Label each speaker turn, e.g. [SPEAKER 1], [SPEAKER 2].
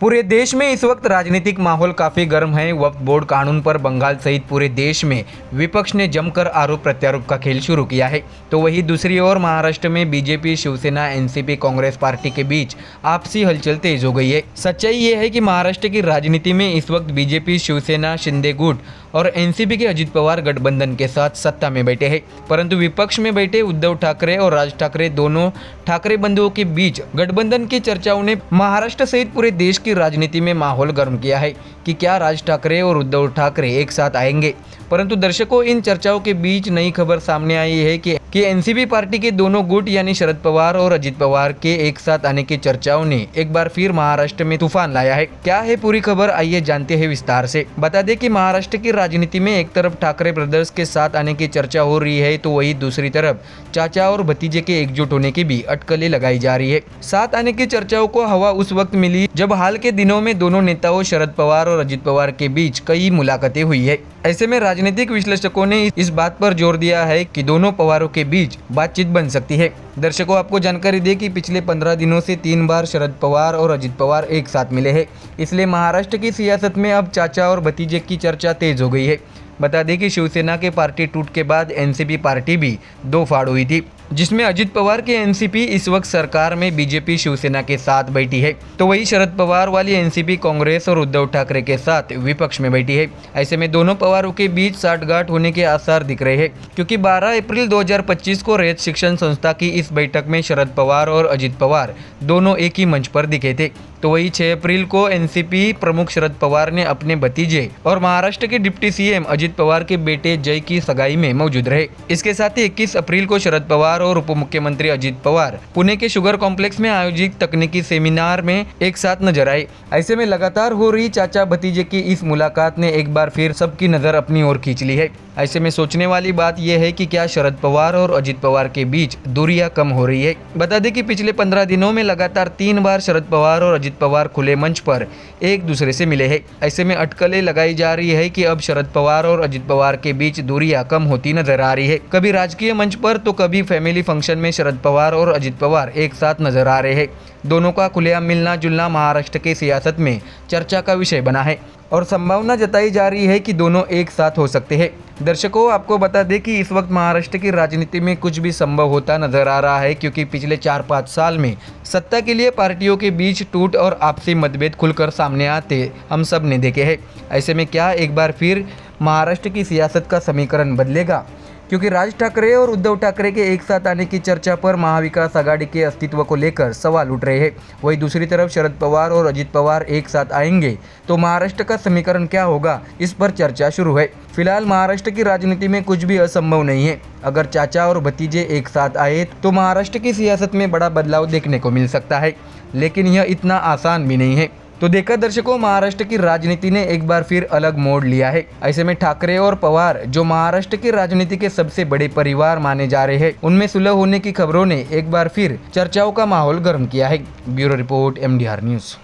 [SPEAKER 1] पूरे देश में इस वक्त राजनीतिक माहौल काफी गर्म है। वक्फ बोर्ड कानून पर बंगाल सहित पूरे देश में विपक्ष ने जमकर आरोप प्रत्यारोप का खेल शुरू किया है। तो वहीं दूसरी ओर महाराष्ट्र में BJP, Shiv Sena, NCP, Congress party के बीच आपसी हलचल तेज हो गई है। सच्चाई ये है कि महाराष्ट्र की राजनीति में इस वक्त बीजेपी, शिवसेना, शिंदे गुट और एनसीपी के अजित पवार गठबंधन के साथ सत्ता में बैठे हैं, परंतु विपक्ष में बैठे उद्धव ठाकरे और राज ठाकरे दोनों ठाकरे बंधुओं के बीच गठबंधन की चर्चाओं ने महाराष्ट्र सहित पूरे देश की राजनीति में माहौल गर्म किया है कि क्या राज ठाकरे और उद्धव ठाकरे एक साथ आएंगे। परंतु दर्शकों, इन चर्चाओं के बीच नई खबर सामने आई है कि एनसीपी पार्टी के दोनों गुट यानी शरद पवार और अजित पवार के एक साथ आने की चर्चाओं ने एक बार फिर महाराष्ट्र में तूफान लाया है। क्या है पूरी खबर, आइए जानते हैं विस्तार से। बता दें कि महाराष्ट्र की राजनीति में एक तरफ ठाकरे ब्रदर्स के साथ आने की चर्चा हो रही है, तो वहीं दूसरी तरफ चाचा और भतीजे के एकजुट होने की भी अटकलें लगाई जा रही है। साथ आने की चर्चाओं को हवा उस वक्त मिली जब हाल के दिनों में दोनों नेताओं शरद पवार और अजित पवार के बीच कई मुलाकातें हुई है। ऐसे में राजनीतिक विश्लेषकों ने इस बात पर जोर दिया है कि दोनों पवारों के बीच बातचीत बन सकती है। दर्शकों, आपको जानकारी दें कि पिछले 15 दिनों से 3 बार शरद पवार और अजित पवार एक साथ मिले हैं। इसलिए महाराष्ट्र की सियासत में अब चाचा और भतीजे की चर्चा तेज हो गई है। बता दें कि शिवसेना के पार्टी टूट के बाद एनसीपी पार्टी भी दो फाड़ हुई थी, जिसमें अजित पवार की एनसीपी इस वक्त सरकार में बीजेपी, शिवसेना के साथ बैठी है, तो वही शरद पवार वाली एनसीपी कांग्रेस और उद्धव ठाकरे के साथ विपक्ष में बैठी है। ऐसे में दोनों पवारों के बीच साठगांठ होने के आसार दिख रहे हैं, क्योंकि 12 अप्रैल 2025 को रैयत शिक्षण संस्था की इस बैठक में शरद पवार और अजित पवार दोनों एक ही मंच पर दिखे थे। तो वही 6 अप्रैल को एनसीपी प्रमुख शरद पवार ने अपने भतीजे और महाराष्ट्र के डिप्टी सीएम अजित पवार के बेटे जय की सगाई में मौजूद रहे। इसके साथ ही 21 अप्रैल को शरद पवार और उप मुख्यमंत्री अजित पवार पुणे के शुगर कॉम्प्लेक्स में आयोजित तकनीकी सेमिनार में एक साथ नजर आए। ऐसे में लगातार हो रही चाचा भतीजे की इस मुलाकात ने एक बार फिर सबकी नजर अपनी ओर खींच ली है। ऐसे में सोचने वाली बात यह है कि क्या शरद पवार और अजित पवार के बीच दूरियां कम हो रही है। बता दें कि पिछले 15 दिनों में लगातार 3 बार शरद पवार और अजित पवार खुले मंच पर एक दूसरे से मिले हैं। ऐसे में अटकलें लगाई जा रही है कि अब शरद पवार और अजित पवार के बीच दूरियां कम होती नजर आ रही है। कभी राजकीय मंच पर तो कभी फैमिली फंक्शन में शरद पवार और अजित पवार एक साथ नजर आ रहे हैं। दोनों का खुलेआम मिलना जुलना महाराष्ट्र की सियासत में चर्चा का विषय बना है और संभावना जताई जा रही है कि दोनों एक साथ हो सकते हैं। दर्शकों, आपको बता दें कि इस वक्त महाराष्ट्र की राजनीति में कुछ भी संभव होता नजर आ रहा है, क्योंकि पिछले 4-5 साल में सत्ता के लिए पार्टियों के बीच टूट और आपसी मतभेद खुलकर सामने आते हम सब ने देखे हैं। ऐसे में क्या एक बार फिर महाराष्ट्र की सियासत का समीकरण बदलेगा, क्योंकि राज ठाकरे और उद्धव ठाकरे के एक साथ आने की चर्चा पर महाविकास आघाड़ी के अस्तित्व को लेकर सवाल उठ रहे हैं। वहीं दूसरी तरफ शरद पवार और अजित पवार एक साथ आएंगे तो महाराष्ट्र का समीकरण क्या होगा, इस पर चर्चा शुरू है। फिलहाल महाराष्ट्र की राजनीति में कुछ भी असंभव नहीं है। अगर चाचा और भतीजे एक साथ आए तो महाराष्ट्र की सियासत में बड़ा बदलाव देखने को मिल सकता है, लेकिन यह इतना आसान भी नहीं है। तो देखा दर्शकों, महाराष्ट्र की राजनीति ने एक बार फिर अलग मोड़ लिया है। ऐसे में ठाकरे और पवार, जो महाराष्ट्र की राजनीति के सबसे बड़े परिवार माने जा रहे हैं, उनमें सुलह होने की खबरों ने एक बार फिर चर्चाओं का माहौल गर्म किया है। Bureau report, MDR news.